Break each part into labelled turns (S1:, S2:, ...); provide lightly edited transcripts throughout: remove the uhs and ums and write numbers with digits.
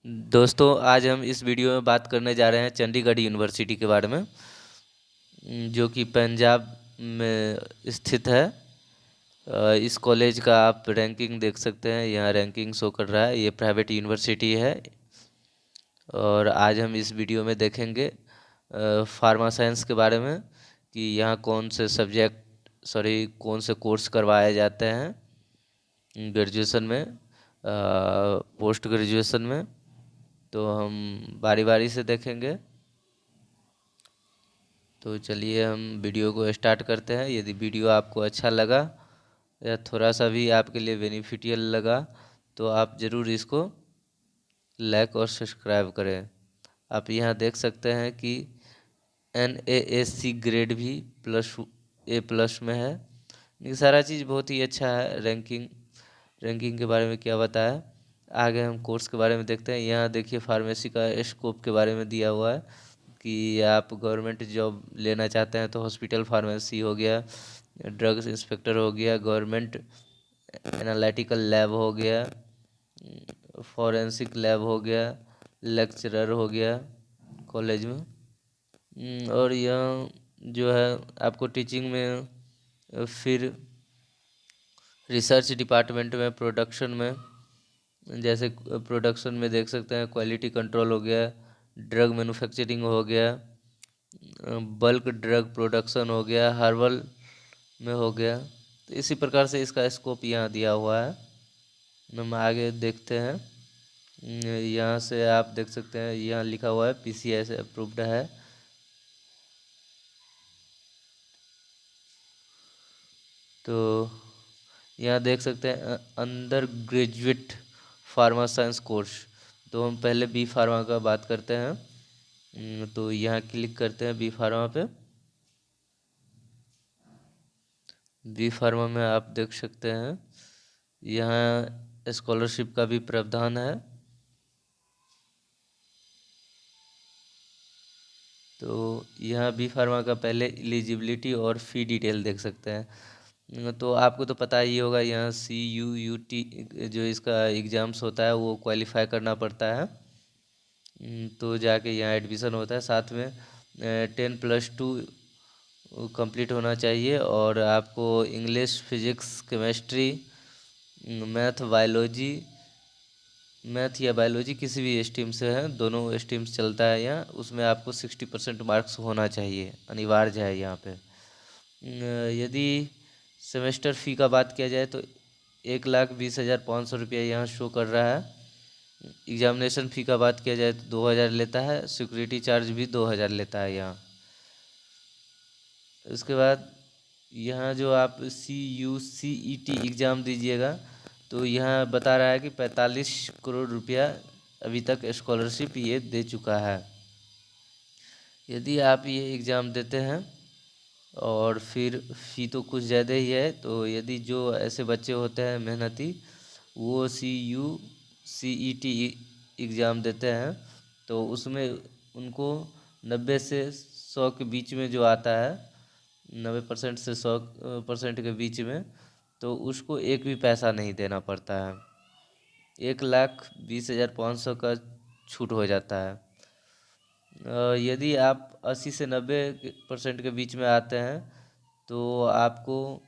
S1: दोस्तों, आज हम इस वीडियो में बात करने जा रहे हैं चंडीगढ़ यूनिवर्सिटी के बारे में, जो कि पंजाब में स्थित है। इस कॉलेज का आप रैंकिंग देख सकते हैं, यहाँ रैंकिंग शो कर रहा है। ये प्राइवेट यूनिवर्सिटी है। और आज हम इस वीडियो में देखेंगे फार्मा साइंस के बारे में, कि यहाँ कौन से कोर्स करवाए जाते हैं ग्रेजुएशन में, पोस्ट ग्रेजुएशन में। तो हम बारी बारी से देखेंगे। तो चलिए हम वीडियो को स्टार्ट करते हैं। यदि वीडियो आपको अच्छा लगा या थोड़ा सा भी आपके लिए बेनिफिशियल लगा, तो आप ज़रूर इसको लाइक और सब्सक्राइब करें। आप यहाँ देख सकते हैं कि NAAC ग्रेड भी +A+ में है। ये सारा चीज़ बहुत ही अच्छा है। रैंकिंग के बारे में क्या बताया। आगे हम कोर्स के बारे में देखते हैं। यहाँ देखिए फार्मेसी का स्कोप के बारे में दिया हुआ है कि आप गवर्नमेंट जॉब लेना चाहते हैं तो हॉस्पिटल फार्मेसी हो गया, ड्रग्स इंस्पेक्टर हो गया, गवर्नमेंट एनालिटिकल लैब हो गया, फॉरेंसिक लैब हो गया, लेक्चरर हो गया कॉलेज में। और यह जो है आपको टीचिंग में, फिर रिसर्च डिपार्टमेंट में, प्रोडक्शन में, जैसे प्रोडक्शन में देख सकते हैं क्वालिटी कंट्रोल हो गया, ड्रग मैन्युफैक्चरिंग हो गया, बल्क ड्रग प्रोडक्शन हो गया, हर्बल में हो गया। तो इसी प्रकार से इसका स्कोप यहाँ दिया हुआ है। हम आगे देखते हैं। यहाँ से आप देख सकते हैं, यहाँ लिखा हुआ है PCI से अप्रूव्ड है। तो यहाँ देख सकते हैं under graduate pharma science course. तो हम पहले बी फार्मा का बात करते हैं। तो यहाँ क्लिक करते हैं बी फार्मा पे। बी फार्मा में आप देख सकते हैं यहाँ स्कॉलरशिप का भी प्रावधान है। तो यहाँ बी फार्मा का पहले एलिजिबिलिटी और फ़ी डिटेल देख सकते हैं। तो आपको तो पता ही होगा, यहाँ CUUT जो इसका एग्ज़ाम्स होता है वो क्वालिफाई करना पड़ता है। तो जाके यहाँ एडमिशन होता है। साथ में 10+2 कंप्लीट होना चाहिए। और आपको इंग्लिश, फिजिक्स, केमिस्ट्री, मैथ या बायोलॉजी किसी भी स्ट्रीम से है, दोनों स्ट्रीम्स चलता है यहाँ, उसमें आपको 60% मार्क्स होना चाहिए, अनिवार्य है यहाँ पे। यदि सेमेस्टर फ़ी का बात किया जाए तो 1,20,500 रुपया यहाँ शो कर रहा है। एग्जामिनेशन फ़ी का बात किया जाए तो 2,000 लेता है। सिक्योरिटी चार्ज भी 2,000 लेता है यहाँ। उसके बाद यहाँ जो आप CUCET एग्ज़ाम दीजिएगा, तो यहाँ बता रहा है कि 45 करोड़ रुपया अभी तक स्कॉलरशिप ये दे चुका है। यदि आप ये एग्ज़ाम देते हैं और फिर फ़ी तो कुछ ज़्यादा ही है, तो यदि जो ऐसे बच्चे होते हैं मेहनती, वो CUCET एग्ज़ाम देते हैं, तो उसमें उनको 90 से 100 के बीच में जो आता है, 90% से 100% के बीच में, तो उसको एक भी पैसा नहीं देना पड़ता है। 1,20,500 का छूट हो जाता है। यदि आप 80 से 90% के बीच में आते हैं, तो आपको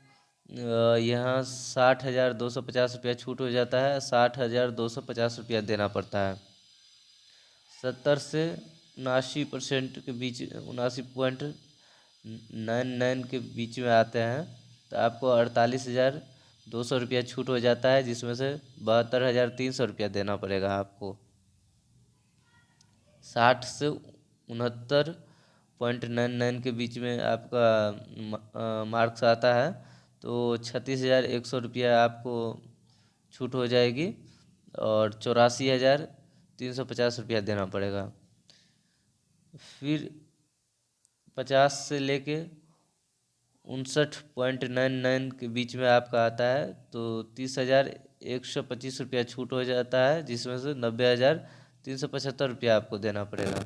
S1: यहाँ 60,250 रुपया छूट हो जाता है। 60,250 रुपया देना पड़ता है। 70 से 79% के बीच, 79.99 के बीच में आते हैं, तो आपको 48,200 रुपया छूट हो जाता है, जिसमें से 72,300 रुपया देना पड़ेगा आपको। 60 से 69.99 के बीच में आपका मार्क्स आता है, तो 36,100 रुपया आपको छूट हो जाएगी। और 84,350 रुपया देना पड़ेगा। फिर 50 से लेके 59.99 के बीच में आपका आता है, तो 30,125 रुपया छूट हो जाता है, जिसमें से 90,375 रुपया आपको देना पड़ेगा।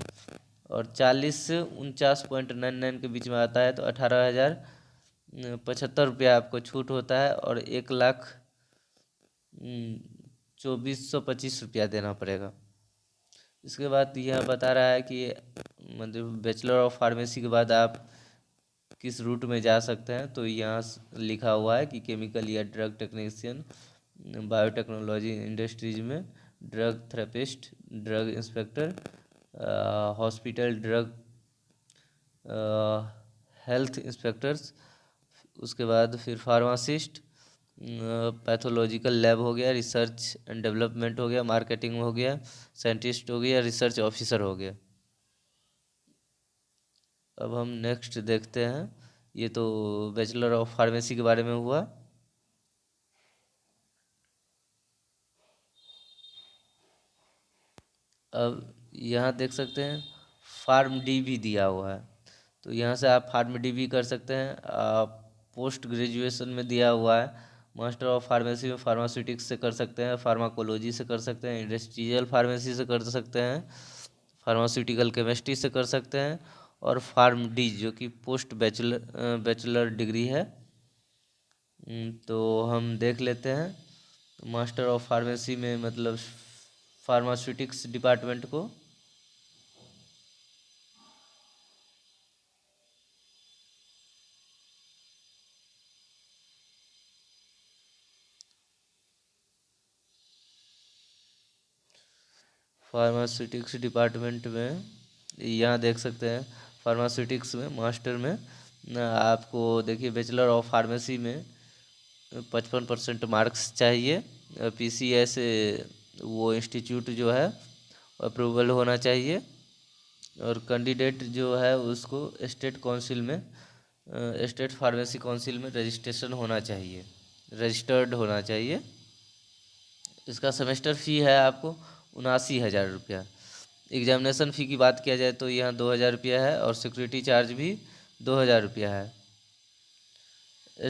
S1: और 40 से 49.99 के बीच में आता है, तो 18,075 रुपया आपको छूट होता है। और 1,24,25 रुपया देना पड़ेगा। इसके बाद यह बता रहा है कि मतलब बैचलर ऑफ फार्मेसी के बाद आप किस रूट में जा सकते हैं। तो यहाँ लिखा हुआ है कि केमिकल या ड्रग टेक्नीशियन, बायोटेक्नोलॉजी इंडस्ट्रीज में drug therapist, drug inspector, hospital drug health inspectors, उसके बाद फिर फार्मासिस्ट, पैथोलॉजिकल लैब हो गया, रिसर्च एंड डेवलपमेंट हो गया, मार्केटिंग हो गया, साइंटिस्ट हो गया, रिसर्च ऑफिसर हो गया। अब हम नेक्स्ट देखते हैं। ये तो बैचलर ऑफ फार्मेसी के बारे में हुआ। अब यहाँ देख सकते हैं फार्म डी भी दिया हुआ है। तो यहाँ से आप फार्म डी भी कर सकते हैं। पोस्ट ग्रेजुएशन में दिया हुआ है, मास्टर ऑफ फार्मेसी में फार्मास्यूटिक्स से कर सकते हैं, फार्माकोलॉजी से कर सकते हैं, इंडस्ट्रियल फार्मेसी से कर सकते हैं, फार्मास्यूटिकल केमिस्ट्री से कर सकते हैं, और फार्म डी जो कि पोस्ट बैचलर डिग्री है। तो हम देख लेते हैं मास्टर ऑफ फार्मेसी में मतलब फार्मास्यूटिक्स डिपार्टमेंट को। फार्मास्यूटिक्स डिपार्टमेंट में यहाँ देख सकते हैं फार्मास्यूटिक्स में मास्टर में आपको देखिए बैचलर ऑफ फार्मेसी में 55% मार्क्स चाहिए। पीसीएस वो इंस्टीट्यूट जो है अप्रूवल होना चाहिए, और कैंडिडेट जो है उसको स्टेट काउंसिल में स्टेट फार्मेसी काउंसिल में रजिस्ट्रेशन होना चाहिए, रजिस्टर्ड होना चाहिए। इसका सेमेस्टर फ़ी है आपको 79,000 रुपया। एग्जामिनेशन फ़ी की बात किया जाए तो यहाँ 2,000 रुपया है, और सिक्योरिटी चार्ज भी 2,000 रुपया है।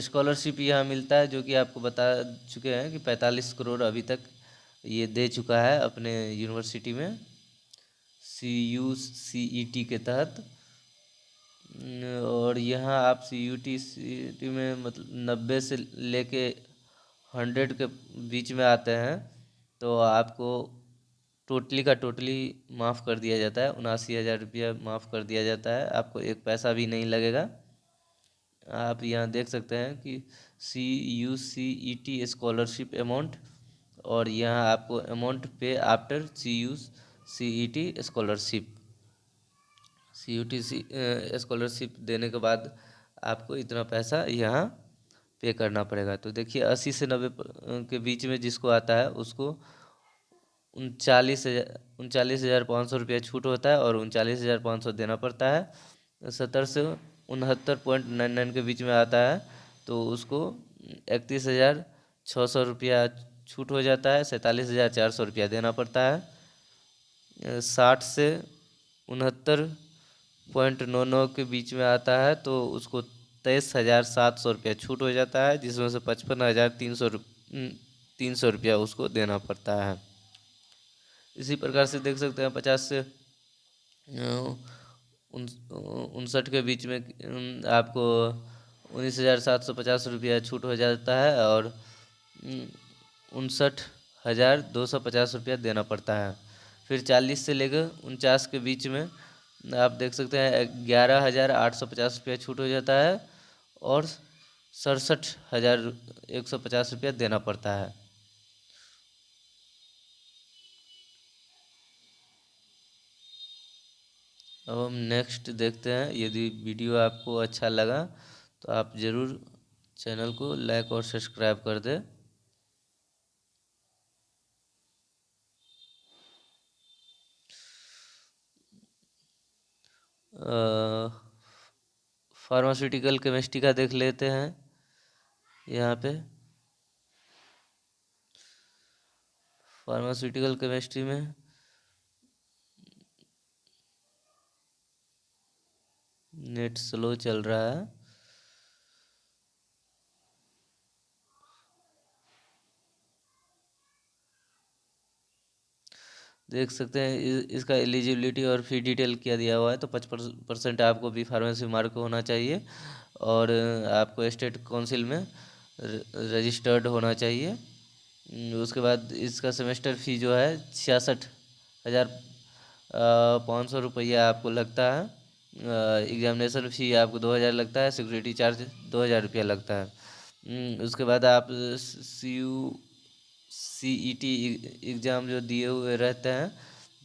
S1: स्कॉलरशिप यहाँ मिलता है जो कि आपको बता चुके हैं कि 45 करोड़ अभी तक ये दे चुका है अपने यूनिवर्सिटी में CUCET के तहत। और यहाँ आप CUCET में मतलब 90 से लेके 100 के बीच में आते हैं तो आपको टोटली का टोटली माफ़ कर दिया जाता है। 79,000 रुपया माफ़ कर दिया जाता है, आपको एक पैसा भी नहीं लगेगा। आप यहाँ देख सकते हैं कि CUCET स्कॉलरशिप अमाउंट, और यहाँ आपको अमाउंट पे after CUCET scholarship, CUTC scholarship देने के बाद आपको इतना पैसा यहाँ पे करना पड़ेगा। तो देखिए 80 से 90 के बीच में जिसको आता है उसको 39,500 रुपया छूट होता है, और 39,500 देना पड़ता है। 70 से 69.99 के बीच में आता है तो उसको 31,600 रुपया छूट हो जाता है, 47,400 रुपया देना पड़ता है। 60 से 69.99 के बीच में आता है तो उसको 23,700 रुपया छूट हो जाता है, जिसमें से 55,300 रुपया उसको देना पड़ता है। इसी प्रकार से देख सकते हैं 50 से 59 के बीच में आपको 19,750 रुपया छूट हो जाता है, और 59,250 रुपया देना पड़ता है। फिर 40 से लेकर 49 के बीच में आप देख सकते हैं 11,850 रुपया छूट हो जाता है, और 67,150 रुपया देना पड़ता है। अब हम नेक्स्ट देखते हैं। यदि वीडियो आपको अच्छा लगा तो आप ज़रूर चैनल को लाइक और सब्सक्राइब कर दें। फार्मास्यूटिकल केमिस्ट्री का देख लेते हैं। यहाँ पे फार्मास्यूटिकल केमिस्ट्री में नेट स्लो चल रहा है। देख सकते हैं इसका एलिजिबिलिटी और फी डिटेल क्या दिया हुआ है। तो 55% आपको बी फार्मेसी मार्क होना चाहिए, और आपको स्टेट काउंसिल में रजिस्टर्ड होना चाहिए। उसके बाद इसका सेमेस्टर फ़ी जो है 66,000 ₹500 आपको लगता है। एग्जामिनेशन फ़ी आपको 2000 लगता है। सिक्योरिटी चार्ज 2000 रुपया लगता है। उसके बाद आप CET एग्ज़ाम जो दिए हुए रहते हैं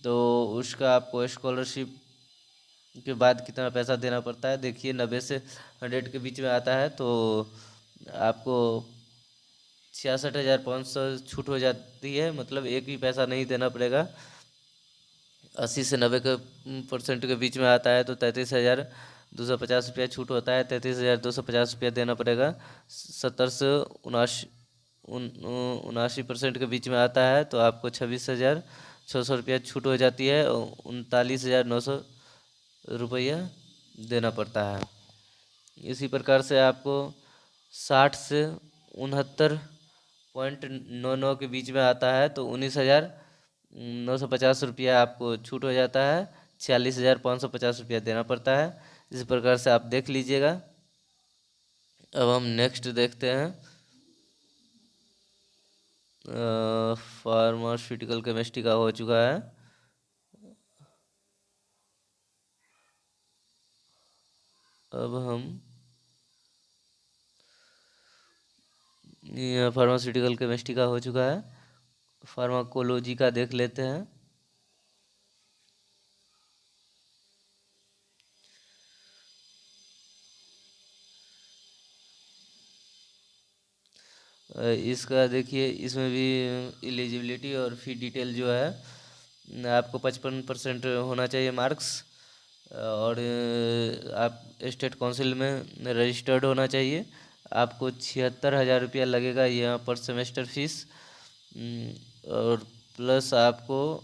S1: तो उसका आपको स्कॉलरशिप के बाद कितना पैसा देना पड़ता है। देखिए 90 से 100 के बीच में आता है तो आपको 66,500 छूट हो जाती है, मतलब एक भी पैसा नहीं देना पड़ेगा। 80 से 90 के % के बीच में आता है तो 33,250 रुपया छूट होता है। 33,250 रुपया देना पड़ेगा। 70 से 79% के बीच में आता है तो आपको 26,600 रुपया छूट हो जाती है। 39,900 रुपया देना पड़ता है। इसी प्रकार से आपको 60 से 69.99 के बीच में आता है तो 19,950 रुपया आपको छूट हो जाता है। 46,550 रुपया देना पड़ता है। इस प्रकार से आप देख लीजिएगा। अब हम नेक्स्ट देखते हैं। फार्मास्यूटिकल केमिस्ट्री का हो चुका है। अब हम फार्मास्यूटिकल केमिस्ट्री का हो चुका है। फार्माकोलॉजी का देख लेते हैं। इसका देखिए, इसमें भी एलिजिबिलिटी और फी डिटेल जो है आपको 55% होना चाहिए मार्क्स। और आप स्टेट काउंसिल में रजिस्टर्ड होना चाहिए। आपको 76,000 रुपया लगेगा यहाँ पर सेमेस्टर फीस। और प्लस आपको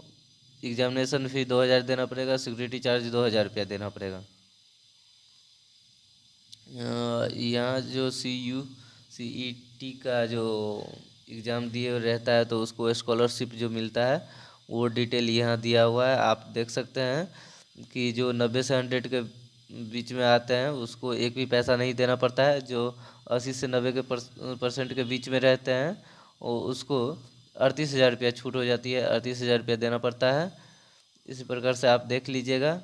S1: एग्जामिनेशन फ़ी 2000 देना पड़ेगा। सिक्योरिटी चार्ज 2000 रुपया देना पड़ेगा। यहाँ जो CET का जो एग्ज़ाम दिए रहता है तो उसको स्कॉलरशिप जो मिलता है वो डिटेल यहाँ दिया हुआ है। आप देख सकते हैं कि जो 90 से 100 के बीच में आते हैं उसको एक भी पैसा नहीं देना पड़ता है। जो 80 से 90 के % के बीच में रहते हैं उसको 38,000 रुपया छूट हो जाती है। 38,000 रुपया देना पड़ता है। इसी प्रकार से आप देख लीजिएगा।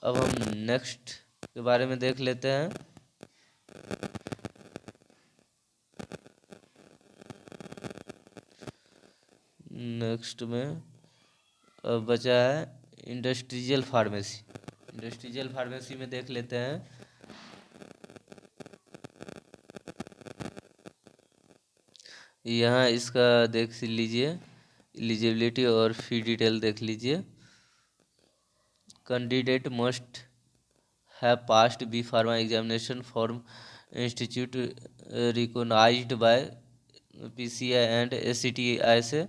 S1: अब हम नेक्स्ट के बारे में देख लेते हैं। नेक्स्ट में अब बचा है इंडस्ट्रियल फार्मेसी। इंडस्ट्रियल फार्मेसी में देख लेते हैं। यहाँ इसका देख लीजिए, एलिजिबिलिटी और फी डिटेल देख लीजिए। Candidate must have passed B pharma examination from institute recognised by PCI and ACTI से।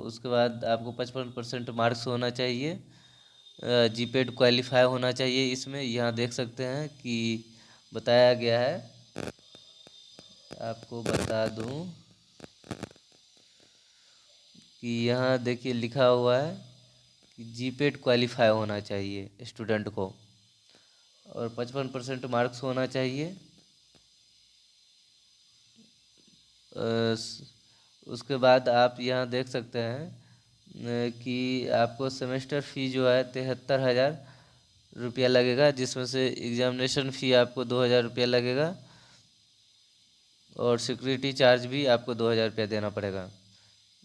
S1: उसके बाद आपको 55% मार्क्स होना चाहिए। GPAT क्वालिफाई होना चाहिए। इसमें यहाँ देख सकते हैं कि बताया गया है। आपको बता दूं कि यहाँ देखिए लिखा हुआ है कि GPAT क्वालिफाई होना चाहिए स्टूडेंट को और 55% मार्क्स होना चाहिए। उसके बाद आप यहाँ देख सकते हैं कि आपको सेमेस्टर फ़ी जो है 73,000 रुपया लगेगा, जिसमें से एग्ज़ामिनेशन फ़ी आपको 2000 रुपया लगेगा और सिक्योरिटी चार्ज भी आपको 2000 रुपया देना पड़ेगा।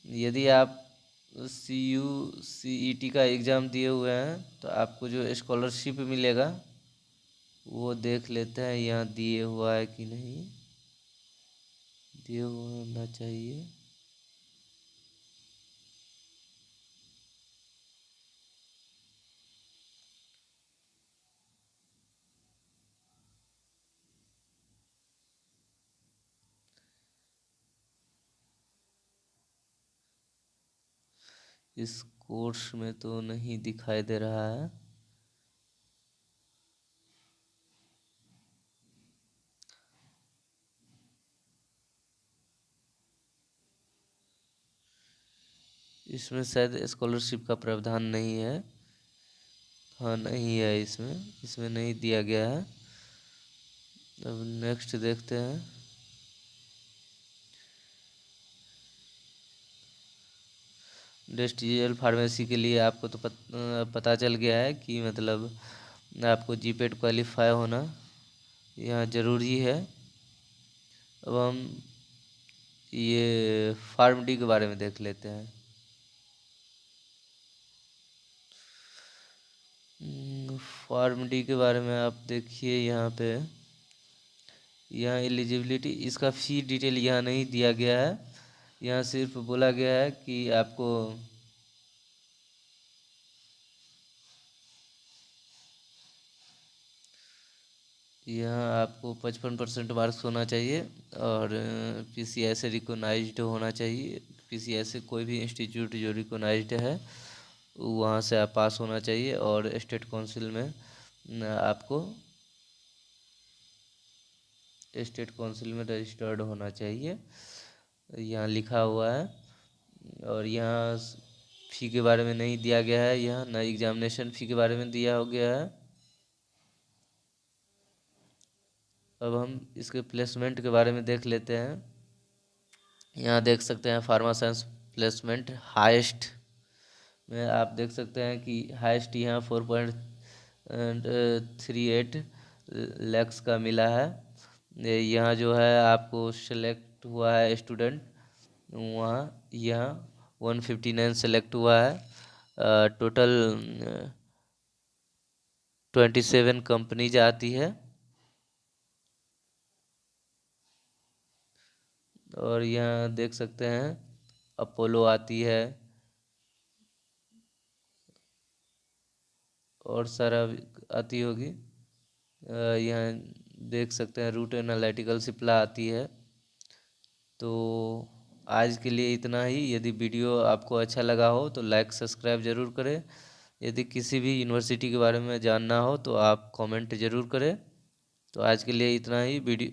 S1: यदि आप CET का एग्ज़ाम दिए हुए हैं तो आपको जो स्कॉलरशिप मिलेगा वो देख लेते हैं यहाँ दिए हुआ है कि नहीं। दिया हुआ होना चाहिए। इस कोर्स में तो नहीं दिखाई दे रहा है। इसमें शायद स्कॉलरशिप का प्रावधान नहीं है। हाँ, नहीं है इसमें नहीं दिया गया है। अब नेक्स्ट देखते हैं। इंडस्ट्रियल फार्मेसी के लिए आपको तो पता चल गया है कि मतलब आपको जीपेट क्वालिफाई होना यहाँ ज़रूरी है। अब हम ये फार्म डी के बारे में देख लेते हैं। फार्म डी के बारे में आप देखिए यहाँ पे, यहाँ एलिजिबिलिटी, इसका फ़ी डिटेल यहाँ नहीं दिया गया है। यहाँ सिर्फ बोला गया है कि आपको यहाँ आपको 55% मार्क्स होना चाहिए और पीसीआई से रिकोगनाइज्ड होना चाहिए। पीसीआई से कोई भी इंस्टीट्यूट जो रिकोगनाइज्ड है वहाँ से आप पास होना चाहिए, और स्टेट काउंसिल में आपको स्टेट काउंसिल में रजिस्टर्ड होना चाहिए, यहाँ लिखा हुआ है। और यहाँ फ़ी के बारे में नहीं दिया गया है, यहाँ ना एग्जामिनेशन फ़ी के बारे में दिया हो गया है। अब हम इसके प्लेसमेंट के बारे में देख लेते हैं। यहाँ देख सकते हैं फार्मा साइंस प्लेसमेंट हाईएस्ट में आप देख सकते हैं कि हाईएस्ट यहाँ 4.38 लैक्स का मिला है। यहाँ जो है आपको सेलेक्ट हुआ है स्टूडेंट, वहाँ यहाँ 159 सेलेक्ट हुआ है। टोटल 27 कंपनीज आती है, और यहाँ देख सकते हैं अपोलो आती है और सारा आती होगी। यहाँ देख सकते हैं रूट एनालिटिकल सिप्ला आती है। तो आज के लिए इतना ही। यदि वीडियो आपको अच्छा लगा हो तो लाइक सब्सक्राइब ज़रूर करें। यदि किसी भी यूनिवर्सिटी के बारे में जानना हो तो आप कमेंट ज़रूर करें। तो आज के लिए इतना ही। वीडियो